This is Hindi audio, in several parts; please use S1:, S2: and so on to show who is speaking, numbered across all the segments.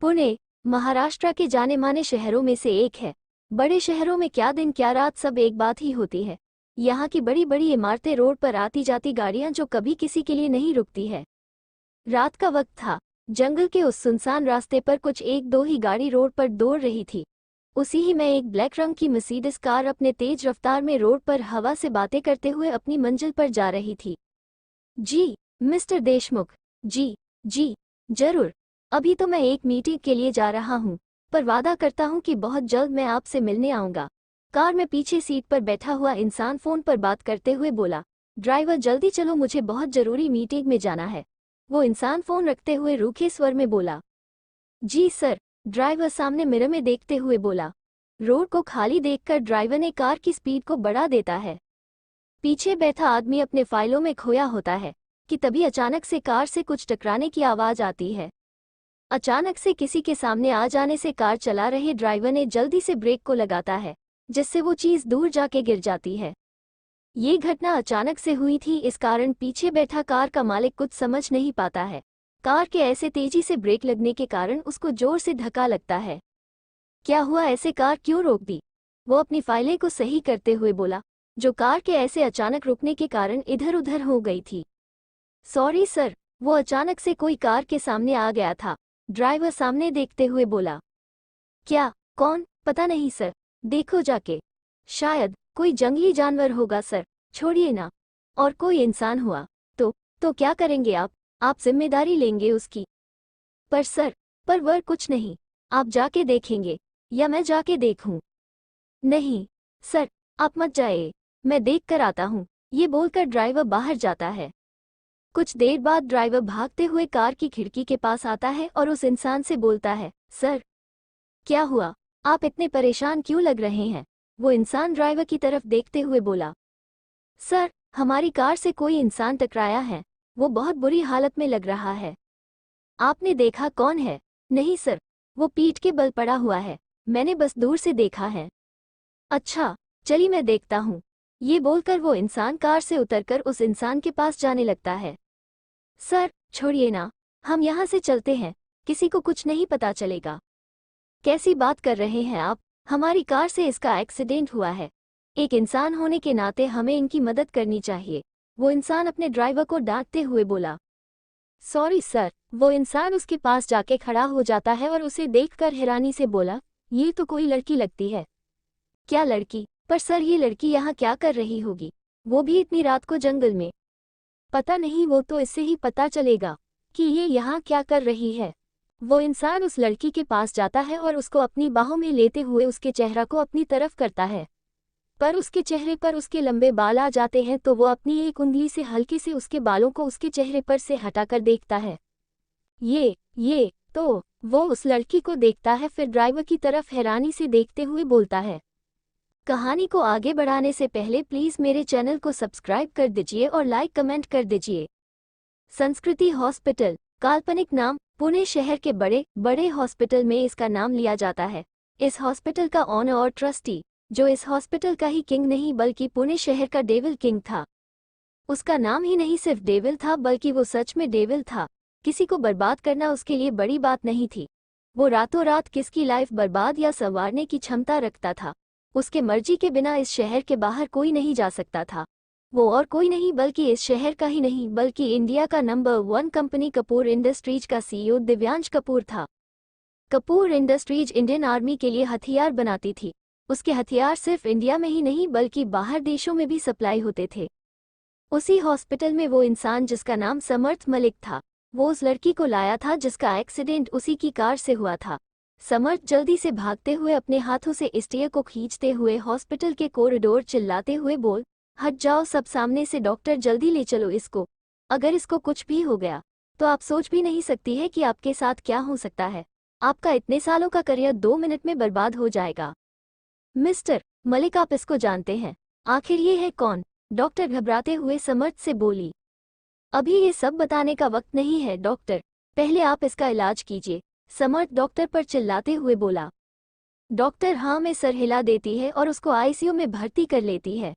S1: पुणे, महाराष्ट्र के जाने माने शहरों में से एक है। बड़े शहरों में क्या दिन क्या रात सब एक बात ही होती है। यहाँ की बड़ी बड़ी इमारतें, रोड पर आती जाती गाड़ियां जो कभी किसी के लिए नहीं रुकती है। रात का वक्त था। जंगल के उस सुनसान रास्ते पर कुछ एक दो ही गाड़ी रोड पर दौड़ रही थी। उसी ही में एक ब्लैक रंग की मर्सिडीज कार अपने तेज रफ्तार में रोड पर हवा से बातें करते हुए अपनी मंजिल पर जा रही थी। जी मिस्टर देशमुख, जी जरूर। अभी तो मैं एक मीटिंग के लिए जा रहा हूँ, पर वादा करता हूँ कि बहुत जल्द मैं आपसे मिलने आऊँगा। कार में पीछे सीट पर बैठा हुआ इंसान फोन पर बात करते हुए बोला। ड्राइवर जल्दी चलो, मुझे बहुत जरूरी मीटिंग में जाना है। वो इंसान फोन रखते हुए रूखे स्वर में बोला। जी सर, ड्राइवर सामने मिरर में देखते हुए बोला। रोड को खाली देखकर ड्राइवर ने कार की स्पीड को बढ़ा देता है। पीछे बैठा आदमी अपने फाइलों में खोया होता है कि तभी अचानक से कार से कुछ टकराने की आवाज आती है। अचानक से किसी के सामने आ जाने से कार चला रहे ड्राइवर ने जल्दी से ब्रेक को लगाता है, जिससे वो चीज दूर जाके गिर जाती है। ये घटना अचानक से हुई थी, इस कारण पीछे बैठा कार का मालिक कुछ समझ नहीं पाता है। कार के ऐसे तेजी से ब्रेक लगने के कारण उसको जोर से धक्का लगता है। क्या हुआ, ऐसे कार क्यों रोक दी? वो अपनी फाइलें को सही करते हुए बोला, जो कार के ऐसे अचानक रुकने के कारण इधर उधर हो गई थी। सॉरी सर, वो अचानक से कोई कार के सामने आ गया था। ड्राइवर सामने देखते हुए बोला। क्या? कौन? पता नहीं सर, देखो जाके। शायद कोई जंगली जानवर होगा सर, छोड़िए ना। और कोई इंसान हुआ तो क्या करेंगे आप जिम्मेदारी लेंगे उसकी? पर सर, पर वह कुछ नहीं, आप जाके देखेंगे या मैं जाके देखूं? नहीं सर, आप मत जाइए, मैं देख कर आता हूं। ये बोलकर ड्राइवर बाहर जाता है। कुछ देर बाद ड्राइवर भागते हुए कार की खिड़की के पास आता है और उस इंसान से बोलता है, सर क्या हुआ, आप इतने परेशान क्यों लग रहे हैं? वो इंसान ड्राइवर की तरफ देखते हुए बोला। सर, हमारी कार से कोई इंसान टकराया है, वो बहुत बुरी हालत में लग रहा है। आपने देखा कौन है? नहीं सर, वो पीठ के बल पड़ा हुआ है, मैंने बस दूर से देखा है। अच्छा, चलिए मैं देखता हूँ। ये बोलकर वो इंसान कार से उतरकर उस इंसान के पास जाने लगता है। सर छोड़िए ना, हम यहाँ से चलते हैं, किसी को कुछ नहीं पता चलेगा। कैसी बात कर रहे हैं आप? हमारी कार से इसका एक्सीडेंट हुआ है। एक इंसान होने के नाते हमें इनकी मदद करनी चाहिए। वो इंसान अपने ड्राइवर को डांटते हुए बोला। सॉरी सर, वो इंसान उसके पास जाके खड़ा हो जाता है और उसे देखकर हैरानी से बोला, ये तो कोई लड़की लगती है। क्या लड़की? पर सर, ये लड़की यहाँ क्या कर रही होगी, वो भी इतनी रात को जंगल में? पता नहीं, वो तो इससे ही पता चलेगा कि ये यहाँ क्या कर रही है। वो इंसान उस लड़की के पास जाता है और उसको अपनी बाहों में लेते हुए उसके चेहरा को अपनी तरफ करता है, पर उसके चेहरे पर उसके लंबे बाल आ जाते हैं तो वो अपनी एक उंगली से हल्के से उसके बालों को उसके चेहरे पर से हटाकर देखता है। ये तो वो उस लड़की को देखता है, फिर ड्राइवर की तरफ हैरानी से देखते हुए बोलता है। कहानी को आगे बढ़ाने से पहले प्लीज मेरे चैनल को सब्सक्राइब कर दीजिए और लाइक कमेंट कर दीजिए। संस्कृति हॉस्पिटल, काल्पनिक नाम, पुणे शहर के बड़े बड़े हॉस्पिटल में इसका नाम लिया जाता है। इस हॉस्पिटल का ओनर और ट्रस्टी, जो इस हॉस्पिटल का ही किंग नहीं बल्कि पुणे शहर का डेविल किंग था। उसका नाम ही नहीं सिर्फ डेविल था, बल्कि वो सच में डेविल था। किसी को बर्बाद करना उसके लिए बड़ी बात नहीं थी। वो रातों रात किसकी लाइफ बर्बाद या संवारने की क्षमता रखता था। उसके मर्जी के बिना इस शहर के बाहर कोई नहीं जा सकता था। वो और कोई नहीं बल्कि इस शहर का ही नहीं बल्कि इंडिया का नंबर 1 कंपनी कपूर इंडस्ट्रीज का सीईओ दिव्यांश कपूर था। कपूर इंडस्ट्रीज इंडियन आर्मी के लिए हथियार बनाती थी। उसके हथियार सिर्फ इंडिया में ही नहीं बल्कि बाहर देशों में भी सप्लाई होते थे। उसी हॉस्पिटल में वो इंसान जिसका नाम समर्थ मलिक था, वो उस लड़की को लाया था जिसका एक्सीडेंट उसी की कार से हुआ था। समर्थ जल्दी से भागते हुए अपने हाथों से स्टेयर को खींचते हुए हॉस्पिटल के कॉरिडोर चिल्लाते हुए बोल, हट जाओ सब सामने से, डॉक्टर जल्दी ले चलो इसको। अगर इसको कुछ भी हो गया तो आप सोच भी नहीं सकती है कि आपके साथ क्या हो सकता है। आपका इतने सालों का करियर 2 मिनट में बर्बाद हो जाएगा। मिस्टर मलिक, आप इसको जानते हैं? आखिर ये है कौन? डॉक्टर घबराते हुए समर्थ से बोली। अभी ये सब बताने का वक्त नहीं है डॉक्टर, पहले आप इसका इलाज कीजिए, समर्थ डॉक्टर पर चिल्लाते हुए बोला। डॉक्टर हाँ में सर हिला देती है और उसको आईसीयू में भर्ती कर लेती है।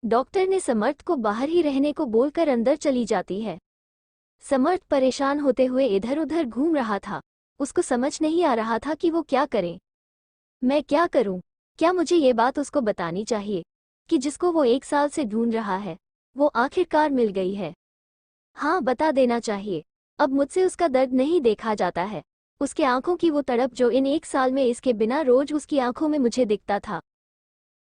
S1: डॉक्टर ने समर्थ को बाहर ही रहने को बोलकर अंदर चली जाती है। समर्थ परेशान होते हुए इधर उधर घूम रहा था। उसको समझ नहीं आ रहा था कि वो क्या करे। मैं क्या करूं? क्या मुझे ये बात उसको बतानी चाहिए कि जिसको वो 1 साल से ढूंढ रहा है वो आखिरकार मिल गई है? हाँ, बता देना चाहिए। अब मुझसे उसका दर्द नहीं देखा जाता है, उसके आंखों की वो तड़प जो इन 1 साल में इसके बिना रोज उसकी आंखों में मुझे दिखता था।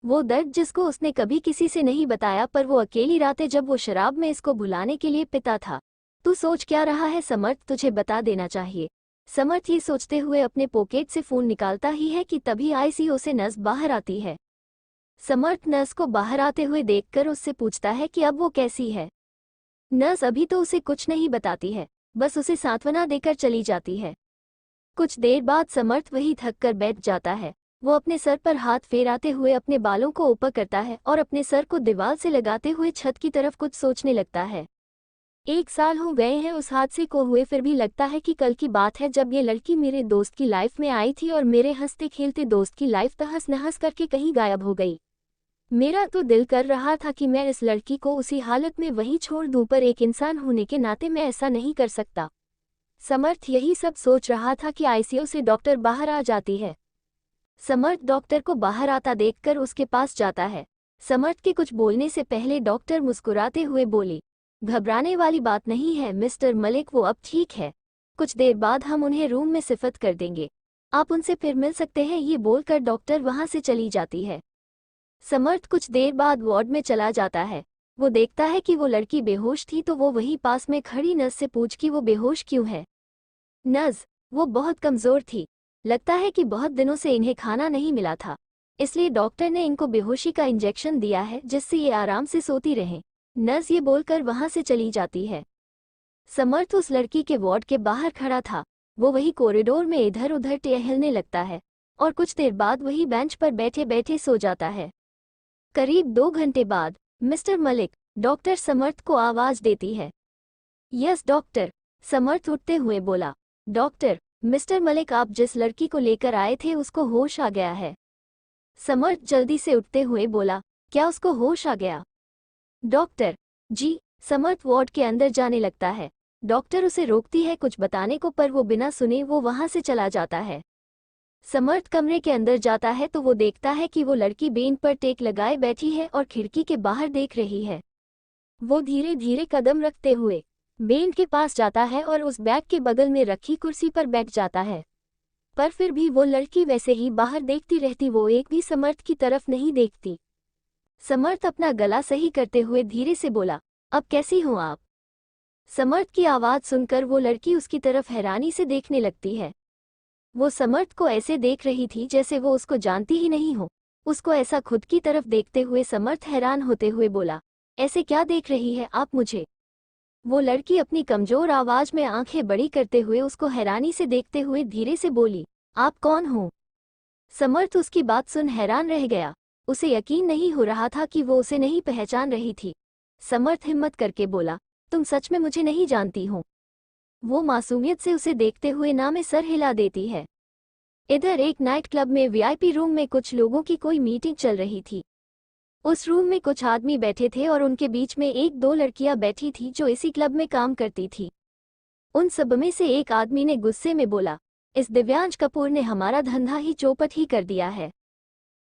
S1: वो दर्द जिसको उसने कभी किसी से नहीं बताया, पर वो अकेली रातें जब वो शराब में इसको भुलाने के लिए पिता था। तू सोच क्या रहा है समर्थ? तुझे बता देना चाहिए। समर्थ ये सोचते हुए अपने पॉकेट से फोन निकालता ही है कि तभी आईसीयू से नर्स बाहर आती है। समर्थ नर्स को बाहर आते हुए देखकर उससे पूछता है कि अब वो कैसी है। नर्स अभी तो उसे कुछ नहीं बताती है, बस उसे सांत्वना देकर चली जाती है। कुछ देर बाद समर्थ वही थक कर बैठ जाता है। वो अपने सर पर हाथ फेराते हुए अपने बालों को ऊपर करता है और अपने सर को दीवार से लगाते हुए छत की तरफ कुछ सोचने लगता है। 1 साल हो गए हैं उस हादसे को हुए, फिर भी लगता है कि कल की बात है जब ये लड़की मेरे दोस्त की लाइफ में आई थी और मेरे हंसते खेलते दोस्त की लाइफ तहस नहस करके कहीं गायब हो गई। मेरा तो दिल कर रहा था कि मैं इस लड़की को उसी हालत में वहीं छोड़ दूं, पर एक इंसान होने के नाते मैं ऐसा नहीं कर सकता। समर्थ यही सब सोच रहा था कि आईसीयू से डॉक्टर बाहर आ जाती है। समर्थ डॉक्टर को बाहर आता देखकर उसके पास जाता है। समर्थ के कुछ बोलने से पहले डॉक्टर मुस्कुराते हुए बोली, घबराने वाली बात नहीं है मिस्टर मलिक, वो अब ठीक है। कुछ देर बाद हम उन्हें रूम में शिफ्ट कर देंगे, आप उनसे फिर मिल सकते हैं। ये बोलकर डॉक्टर वहां से चली जाती है। समर्थ कुछ देर बाद वार्ड में चला जाता है। वो देखता है कि वो लड़की बेहोश थी, तो वो वहीं पास में खड़ी नर्स से पूछ कि वो बेहोश क्यों है। नर्स, वो बहुत कमज़ोर थी, लगता है कि बहुत दिनों से इन्हें खाना नहीं मिला था, इसलिए डॉक्टर ने इनको बेहोशी का इंजेक्शन दिया है जिससे ये आराम से सोती रहें। नर्स ये बोलकर वहां से चली जाती है। समर्थ उस लड़की के वार्ड के बाहर खड़ा था। वो वही कॉरिडोर में इधर उधर टहलने लगता है और कुछ देर बाद वही बेंच पर बैठे बैठे सो जाता है। करीब 2 घंटे बाद मिस्टर मलिक, डॉक्टर समर्थ को आवाज देती है। यस डॉक्टर, समर्थ उठते हुए बोला। डॉक्टर, मिस्टर मलिक आप जिस लड़की को लेकर आए थे उसको होश आ गया है। समर्थ जल्दी से उठते हुए बोला, क्या उसको होश आ गया? डॉक्टर, जी। समर्थ वार्ड के अंदर जाने लगता है। डॉक्टर उसे रोकती है कुछ बताने को, पर वो बिना सुने वो वहां से चला जाता है। समर्थ कमरे के अंदर जाता है तो वो देखता है कि वो लड़की बेंच पर टेक लगाए बैठी है और खिड़की के बाहर देख रही है। वो धीरे धीरे कदम रखते हुए बेंच के पास जाता है और उस बैग के बगल में रखी कुर्सी पर बैठ जाता है, पर फिर भी वो लड़की वैसे ही बाहर देखती रहती, वो एक भी समर्थ की तरफ नहीं देखती। समर्थ अपना गला सही करते हुए धीरे से बोला, अब कैसी हो आप? समर्थ की आवाज़ सुनकर वो लड़की उसकी तरफ हैरानी से देखने लगती है। वो समर्थ को ऐसे देख रही थी जैसे वो उसको जानती ही नहीं हो। उसको ऐसा खुद की तरफ देखते हुए समर्थ हैरान होते हुए बोला, ऐसे क्या देख रही है आप मुझे? वो लड़की अपनी कमजोर आवाज में आंखें बड़ी करते हुए उसको हैरानी से देखते हुए धीरे से बोली, आप कौन हो? समर्थ उसकी बात सुन हैरान रह गया। उसे यकीन नहीं हो रहा था कि वो उसे नहीं पहचान रही थी। समर्थ हिम्मत करके बोला, तुम सच में मुझे नहीं जानती हो? वो मासूमियत से उसे देखते हुए ना में सर हिला देती है। इधर एक नाइट क्लब में वीआईपी रूम में कुछ लोगों की कोई मीटिंग चल रही थी। उस रूम में कुछ आदमी बैठे थे और उनके बीच में 1-2 लड़कियां बैठी थी जो इसी क्लब में काम करती थी। उन सब में से एक आदमी ने गुस्से में बोला, इस दिव्यांश कपूर ने हमारा धंधा ही चौपट ही कर दिया है।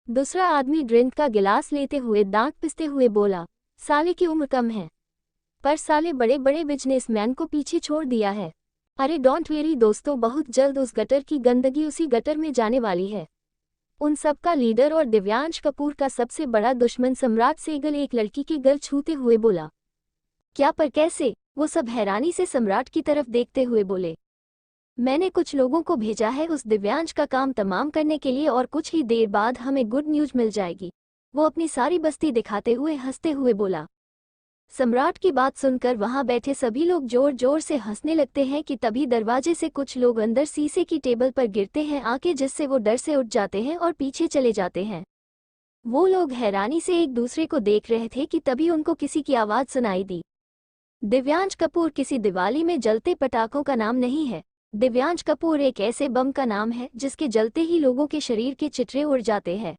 S1: दूसरा आदमी ड्रिंक का गिलास लेते हुए दांत पिसते हुए बोला, साले की उम्र कम है, पर साले बड़े बड़े बिजनेसमैन को पीछे छोड़ दिया है। अरे डोंट वेरी दोस्तों, बहुत जल्द उस गटर की गंदगी उसी गटर में जाने वाली है। उन सब का लीडर और दिव्यांश कपूर का सबसे बड़ा दुश्मन सम्राट सेगल एक लड़की के गल छूते हुए बोला। क्या, पर कैसे? वो सब हैरानी से सम्राट की तरफ देखते हुए बोले, मैंने कुछ लोगों को भेजा है उस दिव्यांश का काम तमाम करने के लिए और कुछ ही देर बाद हमें गुड न्यूज मिल जाएगी। वो अपनी सारी बस्ती दिखाते हुए हंसते हुए बोला। सम्राट की बात सुनकर वहां बैठे सभी लोग जोर जोर से हंसने लगते हैं कि तभी दरवाजे से कुछ लोग अंदर शीशे की टेबल पर गिरते हैं आके, जिससे वो डर से उठ जाते हैं और पीछे चले जाते हैं। वो लोग हैरानी से एक दूसरे को देख रहे थे कि तभी उनको किसी की आवाज़ सुनाई दी। दिव्यांश कपूर किसी दिवाली में जलते पटाखों का नाम नहीं है। दिव्यांश कपूर एक ऐसे बम का नाम है जिसके जलते ही लोगों के शरीर के चित्रे उड़ जाते हैं।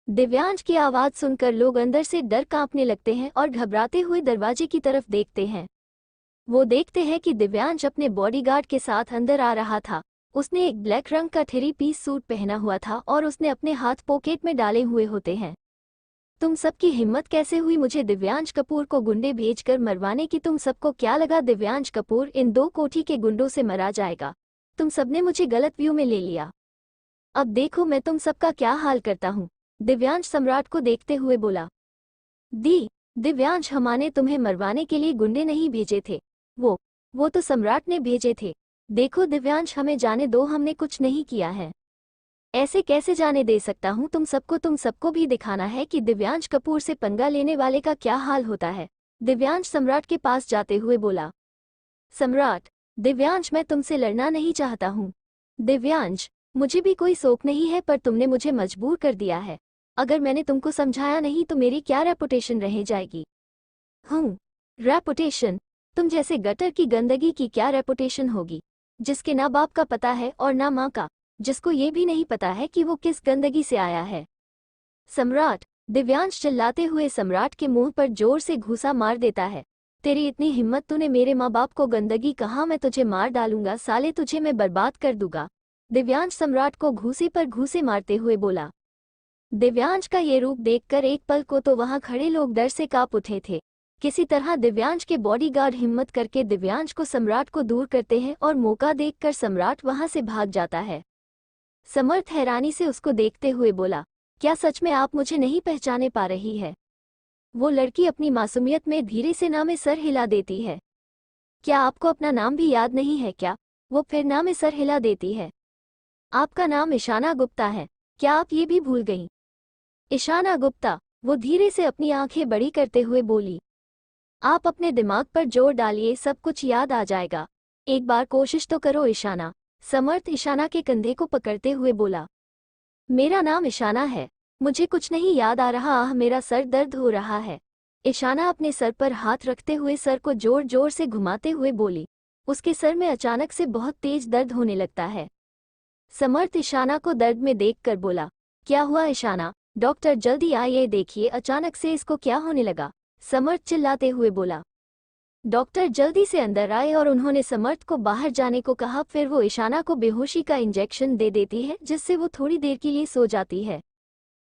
S1: दिव्यांश की आवाज़ सुनकर लोग अंदर से डर कांपने लगते हैं और घबराते हुए दरवाजे की तरफ देखते हैं। वो देखते हैं कि दिव्यांश अपने बॉडीगार्ड के साथ अंदर आ रहा था। उसने एक ब्लैक रंग का थ्री पीस सूट पहना हुआ था और उसने अपने हाथ पॉकेट में डाले हुए होते हैं। तुम सबकी हिम्मत कैसे हुई मुझे दिव्यांश कपूर को गुंडे भेजकर मरवाने की? तुम सबको क्या लगा दिव्यांश कपूर इन 2 कोठी के गुंडों से मरा जाएगा? तुम सबने मुझे गलत व्यू में ले लिया। अब देखो मैं तुम सबका क्या हाल करता हूँ। दिव्यांश सम्राट को देखते हुए बोला। दिव्यांश, हमारे तुम्हें मरवाने के लिए गुंडे नहीं भेजे थे, वो तो सम्राट ने भेजे थे। देखो दिव्यांश, हमें जाने दो, हमने कुछ नहीं किया है। ऐसे कैसे जाने दे सकता हूँ तुम सबको भी दिखाना है कि दिव्यांश कपूर से पंगा लेने वाले का क्या हाल होता है। दिव्यांश सम्राट के पास जाते हुए बोला। सम्राट, दिव्यांश मैं तुमसे लड़ना नहीं चाहता हूँ। दिव्यांश, मुझे भी कोई शौक नहीं है, पर तुमने मुझे मजबूर कर दिया है। अगर मैंने तुमको समझाया नहीं तो मेरी क्या रेपुटेशन रह जाएगी? रेपुटेशन? तुम जैसे गटर की गंदगी की क्या रेपुटेशन होगी, जिसके ना बाप का पता है और ना माँ का, जिसको ये भी नहीं पता है कि वो किस गंदगी से आया है। सम्राट, दिव्यांश चिल्लाते हुए सम्राट के मुंह पर जोर से घूंसा मार देता है। तेरी इतनी हिम्मत, तूने मेरे माँ बाप को गंदगी कहा? मैं तुझे मार डालूंगा साले, तुझे मैं बर्बाद कर दूंगा। दिव्यांश सम्राट को घूंसे पर घूंसे मारते हुए बोला। दिव्यांश का ये रूप देखकर एक पल को तो वहां खड़े लोग डर से कांप उठे थे। किसी तरह दिव्यांश के बॉडीगार्ड हिम्मत करके दिव्यांश को सम्राट को दूर करते हैं और मौका देखकर सम्राट वहां से भाग जाता है। समर्थ हैरानी से उसको देखते हुए बोला, क्या सच में आप मुझे नहीं पहचाने पा रही है? वो लड़की अपनी मासूमियत में धीरे से ना में सर हिला देती है। क्या आपको अपना नाम भी याद नहीं है क्या? वो फिर ना में सर हिला देती है। आपका नाम ईशाना गुप्ता है, क्या आप ये भी भूल गईं? ईशाना गुप्ता, वो धीरे से अपनी आंखें बड़ी करते हुए बोली। आप अपने दिमाग पर जोर डालिए, सब कुछ याद आ जाएगा। एक बार कोशिश तो करो ईशाना। समर्थ ईशाना के कंधे को पकड़ते हुए बोला। मेरा नाम ईशाना है, मुझे कुछ नहीं याद आ रहा। मेरा सर दर्द हो रहा है। ईशाना अपने सर पर हाथ रखते हुए सर को जोर जोर से घुमाते हुए बोली। उसके सर में अचानक से बहुत तेज दर्द होने लगता है। समर्थ ईशाना को दर्द में देखकर बोला, क्या हुआ ईशाना? डॉक्टर जल्दी आइए, देखिए अचानक से इसको क्या होने लगा। समर्थ चिल्लाते हुए बोला। डॉक्टर जल्दी से अंदर आए और उन्होंने समर्थ को बाहर जाने को कहा। फिर वो ईशाना को बेहोशी का इंजेक्शन दे देती है, जिससे वो थोड़ी देर के लिए सो जाती है।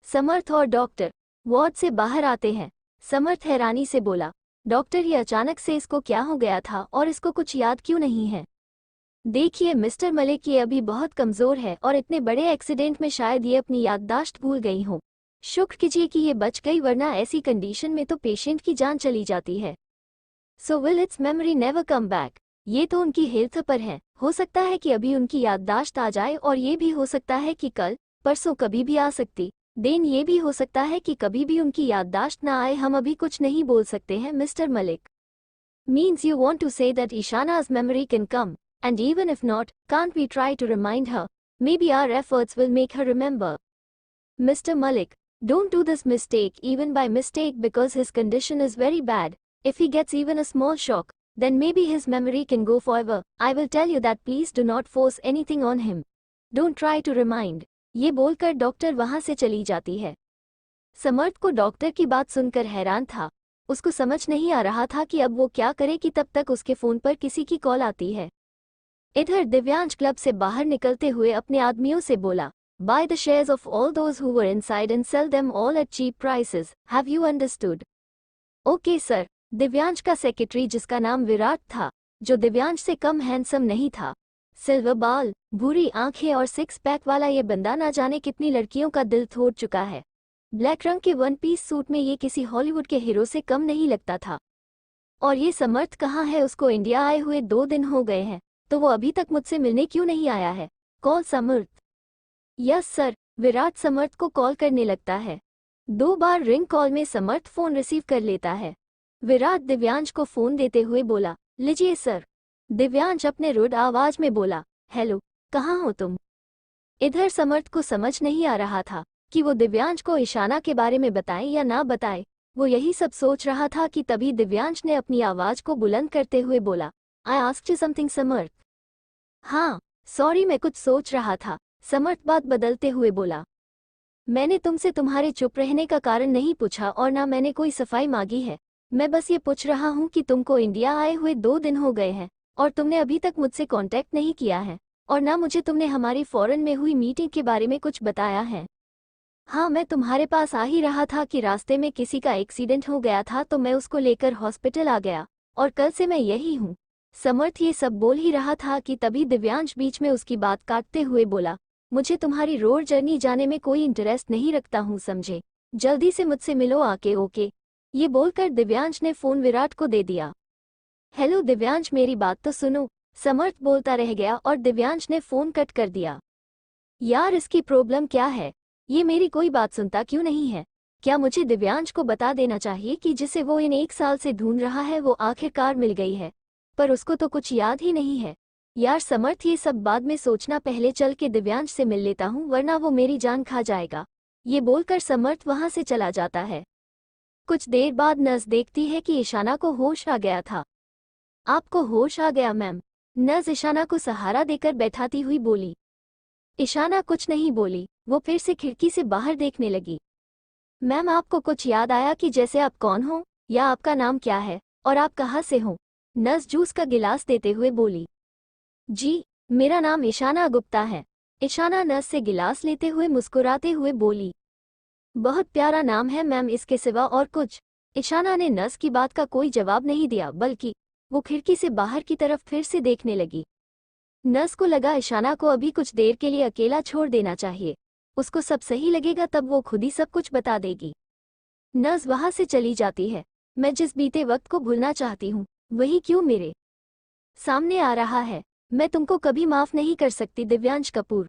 S1: समर्थ और डॉक्टर वार्ड से बाहर आते हैं। समर्थ हैरानी से बोला, डॉक्टर ये अचानक से इसको क्या हो गया था और इसको कुछ याद क्यों नहीं है? देखिए मिस्टर मलिक, ये अभी बहुत कमज़ोर है और इतने बड़े एक्सीडेंट में शायद ये अपनी याददाश्त भूल गई हो। शुक्र कीजिए कि ये बच गई, वरना ऐसी कंडीशन में तो पेशेंट की जान चली जाती है। So will it's memory never come back? ये तो उनकी हेल्थ पर है, हो सकता है कि अभी उनकी याददाश्त आ जाए और ये भी हो सकता है कि कल परसों कभी भी आ सकती। देन ये भी हो सकता है कि कभी भी उनकी याददाश्त ना आए। हम अभी कुछ नहीं बोल सकते हैं mister Malik. Means you want to say that ईशाना's memory can come, and even if not, can't we try to remind her? Maybe our efforts will make her remember. Mr. Malik, don't do this mistake even by mistake, because his condition is very bad. If he gets even a small shock, then maybe his memory can go forever. I will tell you that please do not force anything on him. Don't try to remind. ये बोलकर डॉक्टर वहां से चली जाती है। समर्थ को डॉक्टर की बात सुनकर हैरान था। उसको समझ नहीं आ रहा था कि अब वो क्या करे कि तब तक उसके फोन पर किसी की कॉल आती है। इधर दिव्यांश क्लब से बाहर निकलते हुए अपने आदमियों से बोला, Buy the shares of all those who were inside and sell them all at cheap prices. Have you understood? Okay sir. Divyansh का सेक्रेटरी, जिसका नाम विराट था, जो दिव्यांश से कम हैंडसम नहीं था, सिल्वर बाल, भूरी आंखें और सिक्स पैक वाला ये बंदा ना जाने कितनी लड़कियों का दिल तोड़ चुका है। ब्लैक रंग के वन पीस सूट में ये किसी हॉलीवुड के हीरो से कम नहीं लगता था। और ये समर्थ कहाँ है? उसको इंडिया आए हुए 2 दिन हो गए हैं, तो वो अभी तक मुझसे मिलने क्यों नहीं आया है? Call Samarth. Yes sir. Virat Samarth को कॉल करने लगता है। 2 बार रिंग कॉल में समर्थ फोन रिसीव कर लेता है। विराट दिव्यांश को फोन देते हुए बोला, लीजिए सर। दिव्यांश अपने रुड आवाज में बोला, हेलो, कहाँ हो तुम? इधर समर्थ को समझ नहीं आ रहा था कि वो दिव्यांश को ईशाना के बारे में बताए या ना बताए। वो यही सब सोच रहा था कि तभी दिव्यांश ने अपनी आवाज को बुलंद करते हुए बोला, आई आस्क्ड यू समथिंग समर्थ। हाँ सॉरी, मैं कुछ सोच रहा था। समर्थ बात बदलते हुए बोला, मैंने तुमसे तुम्हारे चुप रहने का कारण नहीं पूछा और ना मैंने कोई सफाई मांगी है। मैं बस ये पूछ रहा हूँ कि तुमको इंडिया आए हुए 2 दिन हो गए हैं और तुमने अभी तक मुझसे कांटेक्ट नहीं किया है। और ना मुझे तुमने हमारी फॉरेन में हुई मीटिंग के बारे में कुछ बताया है। हाँ, मैं तुम्हारे पास आ ही रहा था कि रास्ते में किसी का एक्सीडेंट हो गया था तो मैं उसको लेकर हॉस्पिटल आ गया और कल से मैं यही हूँ। समर्थ ये सब बोल ही रहा था कि तभी दिव्यांश बीच में उसकी बात काटते हुए बोला, मुझे तुम्हारी रोड जर्नी जाने में कोई इंटरेस्ट नहीं रखता हूँ, समझे। जल्दी से मुझसे मिलो आके, ओके। ये बोलकर दिव्यांश ने फोन विराट को दे दिया। हेलो दिव्यांश, मेरी बात तो सुनो। समर्थ बोलता रह गया और दिव्यांश ने फोन कट कर दिया। यार, इसकी प्रॉब्लम क्या है? ये मेरी कोई बात सुनता क्यों नहीं है? क्या मुझे दिव्यांश को बता देना चाहिए कि जिसे वो इन 1 साल से ढूंढ रहा है वो आखिरकार मिल गई है, पर उसको तो कुछ याद ही नहीं है। यार समर्थ, ये सब बाद में सोचना, पहले चल के दिव्यांश से मिल लेता हूँ वरना वो मेरी जान खा जाएगा। ये बोलकर समर्थ वहां से चला जाता है। कुछ देर बाद नर्स देखती है कि ईशाना को होश आ गया था। आपको होश आ गया मैम? नर्स ईशाना को सहारा देकर बैठाती हुई बोली। ईशाना कुछ नहीं बोली, वो फिर से खिड़की से बाहर देखने लगी। मैम, आपको कुछ याद आया कि जैसे आप कौन हो या आपका नाम क्या है और आप कहाँ से हो? नर्स जूस का गिलास देते हुए बोली। जी, मेरा नाम ईशाना गुप्ता है। ईशाना नर्स से गिलास लेते हुए मुस्कुराते हुए बोली। बहुत प्यारा नाम है मैम, इसके सिवा और कुछ? ईशाना ने नर्स की बात का कोई जवाब नहीं दिया, बल्कि वो खिड़की से बाहर की तरफ फिर से देखने लगी। नर्स को लगा ईशाना को अभी कुछ देर के लिए अकेला छोड़ देना चाहिए, उसको सब सही लगेगा तब वो खुद ही सब कुछ बता देगी। नर्स वहां से चली जाती है। मैं जिस बीते वक्त को भूलना चाहती हूँ वही क्यों मेरे सामने आ रहा है। मैं तुमको कभी माफ नहीं कर सकती दिव्यांश कपूर।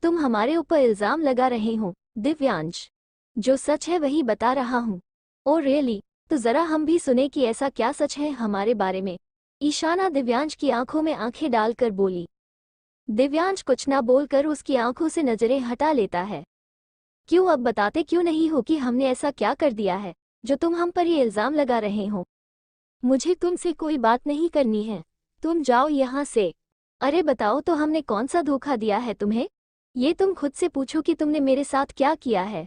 S1: तुम हमारे ऊपर इल्जाम लगा रहे हो दिव्यांश। जो सच है वही बता रहा हूँ। Oh really? तो जरा हम भी सुने कि ऐसा क्या सच है हमारे बारे में। ईशाना दिव्यांश की आंखों में आंखें डालकर बोली। दिव्यांश कुछ ना बोलकर उसकी आंखों से नजरें हटा लेता है। क्यों, अब बताते क्यों नहीं हो कि हमने ऐसा क्या कर दिया है जो तुम हम पर ये इल्जाम लगा रहे हो? मुझे तुमसे कोई बात नहीं करनी है, तुम जाओ यहाँ से। अरे बताओ तो, हमने कौन सा धोखा दिया है तुम्हें? ये तुम खुद से पूछो कि तुमने मेरे साथ क्या किया है।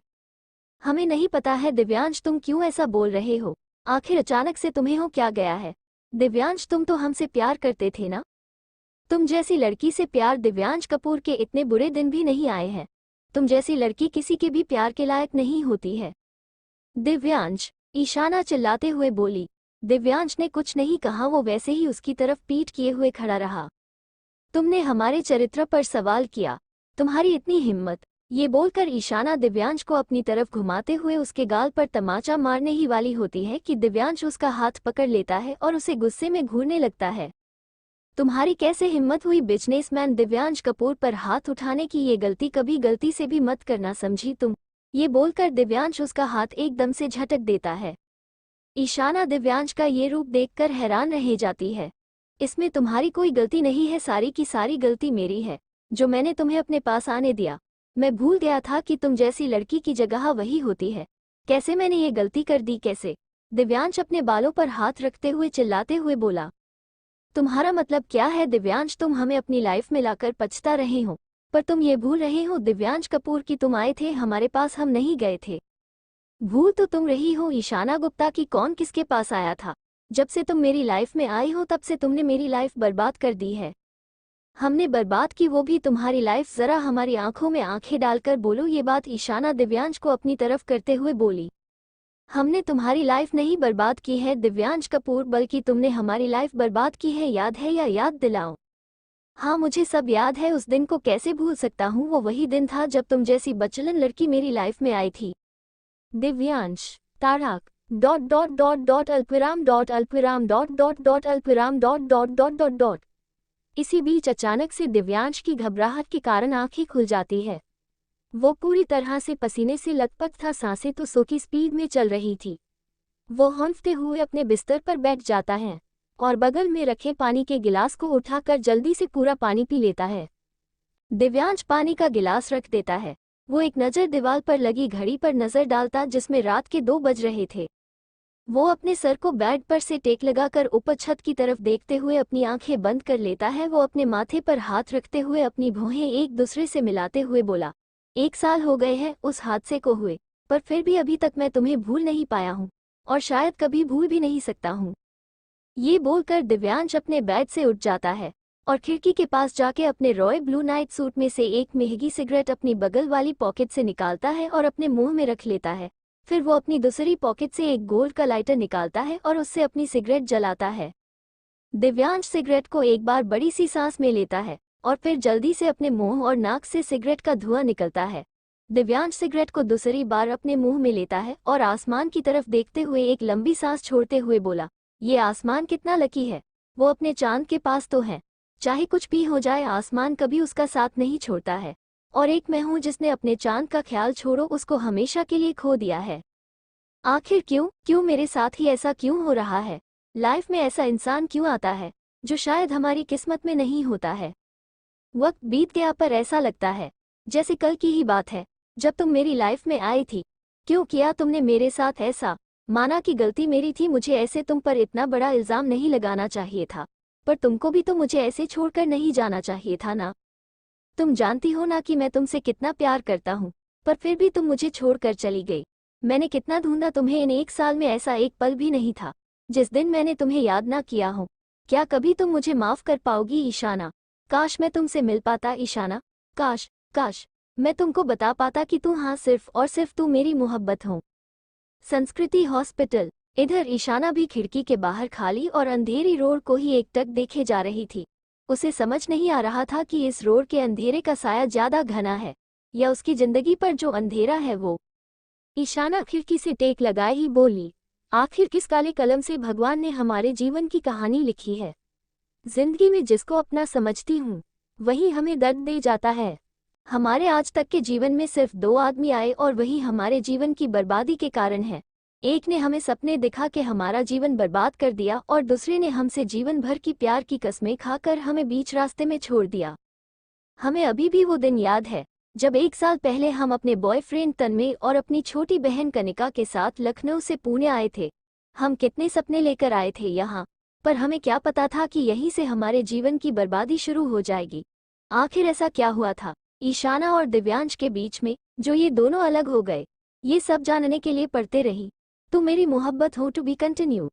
S1: हमें नहीं पता है दिव्यांश, तुम क्यों ऐसा बोल रहे हो? आखिर अचानक से तुम्हें हो क्या गया है? दिव्यांश, तुम तो हमसे प्यार करते थे ना? तुम जैसी लड़की से प्यार दिव्यांश कपूर के इतने बुरे दिन भी नहीं आए हैं। तुम जैसी लड़की किसी के भी प्यार के लायक नहीं होती है। दिव्यांश, ईशाना चिल्लाते हुए बोली। दिव्यांश ने कुछ नहीं कहा, वो वैसे ही उसकी तरफ पीठ किए हुए खड़ा रहा। तुमने हमारे चरित्र पर सवाल किया, तुम्हारी इतनी हिम्मत। ये बोलकर ईशाना दिव्यांश को अपनी तरफ घुमाते हुए उसके गाल पर तमाचा मारने ही वाली होती है कि दिव्यांश उसका हाथ पकड़ लेता है और उसे गुस्से में घूरने लगता है। तुम्हारी कैसे हिम्मत हुई बिजनेसमैन दिव्यांश कपूर पर हाथ उठाने की? ये गलती कभी गलती से भी मत करना, समझी तुम? ये बोलकर दिव्यांश उसका हाथ एकदम से झटक देता है। ईशाना दिव्यांश का ये रूप देखकर हैरान रह जाती है। इसमें तुम्हारी कोई गलती नहीं है, सारी की सारी गलती मेरी है जो मैंने तुम्हें अपने पास आने दिया। मैं भूल गया था कि तुम जैसी लड़की की जगह वही होती है। कैसे मैंने ये गलती कर दी, कैसे? दिव्यांश अपने बालों पर हाथ रखते हुए चिल्लाते हुए बोला। तुम्हारा मतलब क्या है दिव्यांश? तुम हमें अपनी लाइफ में लाकर पछता रहे हो, पर तुम ये भूल रहे हो दिव्यांश कपूर कि तुम आए थे हमारे पास, हम नहीं गए थे। भूल तो तुम रही हो ईशाना गुप्ता की कौन किसके पास आया था। जब से तुम मेरी लाइफ में आई हो तब से तुमने मेरी लाइफ बर्बाद कर दी है। हमने बर्बाद की, वो भी तुम्हारी लाइफ। जरा हमारी आंखों में आंखें डालकर बोलो ये बात। ईशाना दिव्यांश को अपनी तरफ करते हुए बोली। हमने तुम्हारी लाइफ नहीं बर्बाद की है दिव्यांश कपूर, बल्कि तुमने हमारी लाइफ बर्बाद की है। याद है या याद दिलाओ? हाँ, मुझे सब याद है। उस दिन को कैसे भूल सकता हूँ? वो वही दिन था जब तुम जैसी बचलन लड़की मेरी लाइफ में आई थी। Divyansh, Tarak dot dot dot dot अल्पविराम डॉट अल्पविराम डॉट डॉट डॉट अल्पविराम dot dot dot dot dot. इसी बीच अचानक से दिव्यांश की घबराहट के कारण आंखें खुल जाती है। वो पूरी तरह से पसीने से लथपथ था, सांसें तो सौ की स्पीड में चल रही थी। वो हौंफते हुए अपने बिस्तर पर बैठ जाता है और बगल में रखे पानी के गिलास को उठाकर जल्दी से पूरा पानी पी लेता है। दिव्यांश पानी का गिलास रख देता है। वो एक नज़र दीवार पर लगी घड़ी पर नज़र डालता जिसमें रात के 2 बज रहे थे। वो अपने सर को बेड पर से टेक लगाकर ऊपर छत की तरफ देखते हुए अपनी आंखें बंद कर लेता है। वो अपने माथे पर हाथ रखते हुए अपनी भौहें एक दूसरे से मिलाते हुए बोला, 1 साल हो गए हैं उस हादसे को हुए, पर फिर भी अभी तक मैं तुम्हें भूल नहीं पाया हूँ और शायद कभी भूल भी नहीं सकता हूँ। ये बोलकर दिव्यांश अपने बेड से उठ जाता है और खिड़की के पास जाके अपने रॉय ब्लू नाइट सूट में से एक महंगी सिगरेट अपनी बगल वाली पॉकेट से निकालता है और अपने मुंह में रख लेता है। फिर वो अपनी दूसरी पॉकेट से एक गोल्ड का लाइटर निकालता है और उससे अपनी सिगरेट जलाता है। दिव्यांश सिगरेट को एक बार बड़ी सी सांस में लेता है और फिर जल्दी से अपने मुंह और नाक से सिगरेट का धुआं निकलता है। दिव्यांश सिगरेट को दूसरी बार अपने मुंह में लेता है और आसमान की तरफ देखते हुए एक लंबी सांस छोड़ते हुए बोला, ये आसमान कितना लकी है, वो अपने चांद के पास तो है। चाहे कुछ भी हो जाए आसमान कभी उसका साथ नहीं छोड़ता है। और एक मैं हूँ जिसने अपने चांद का ख्याल छोड़ो उसको हमेशा के लिए खो दिया है। आखिर क्यों मेरे साथ ही ऐसा क्यों हो रहा है? लाइफ में ऐसा इंसान क्यों आता है जो शायद हमारी किस्मत में नहीं होता है? वक्त बीत गया पर ऐसा लगता है जैसे कल की ही बात है जब तुम मेरी लाइफ में आई थी। क्यों किया तुमने मेरे साथ ऐसा? माना कि गलती मेरी थी, मुझे ऐसे तुम पर इतना बड़ा इल्जाम नहीं लगाना चाहिए था, पर तुमको भी तो मुझे ऐसे छोड़कर नहीं जाना चाहिए था ना। तुम जानती हो ना कि मैं तुमसे कितना प्यार करता हूँ, पर फिर भी तुम मुझे छोड़कर चली गई। मैंने कितना ढूंढा तुम्हें, इन एक साल में ऐसा एक पल भी नहीं था जिस दिन मैंने तुम्हें याद ना किया हो। क्या कभी तुम मुझे माफ कर पाओगी ईशाना? काश मैं तुमसे मिल पाता ईशाना, काश मैं तुमको बता पाता कि तू हाँ सिर्फ और सिर्फ तू मेरी मोहब्बत हो। संस्कृति हॉस्पिटल। इधर ईशाना भी खिड़की के बाहर खाली और अंधेरी रोड को ही एकटक देखे जा रही थी। उसे समझ नहीं आ रहा था कि इस रोड के अंधेरे का साया ज्यादा घना है या उसकी जिंदगी पर जो अंधेरा है वो। ईशाना खिड़की से टेक लगाए ही बोली, आखिर किस काले कलम से भगवान ने हमारे जीवन की कहानी लिखी है? जिंदगी में जिसको अपना समझती हूँ वही हमें दर्द दे जाता है। हमारे आज तक के जीवन में सिर्फ 2 आदमी आए और वही हमारे जीवन की बर्बादी के कारण है। एक ने हमें सपने दिखा के हमारा जीवन बर्बाद कर दिया और दूसरे ने हमसे जीवन भर की प्यार की कस्में खाकर हमें बीच रास्ते में छोड़ दिया। हमें अभी भी वो दिन याद है जब 1 साल पहले हम अपने बॉयफ्रेंड तन्मय और अपनी छोटी बहन कनिका के साथ लखनऊ से पुणे आए थे। हम कितने सपने लेकर आए थे यहाँ, पर हमें क्या पता था कि यहीं से हमारे जीवन की बर्बादी शुरू हो जाएगी। आखिर ऐसा क्या हुआ था ईशाना और दिव्यांश के बीच में जो ये दोनों अलग हो गए? ये सब जानने के लिए पढ़ते रही। तू मेरी मोहब्बत हो टू बी कंटिन्यू।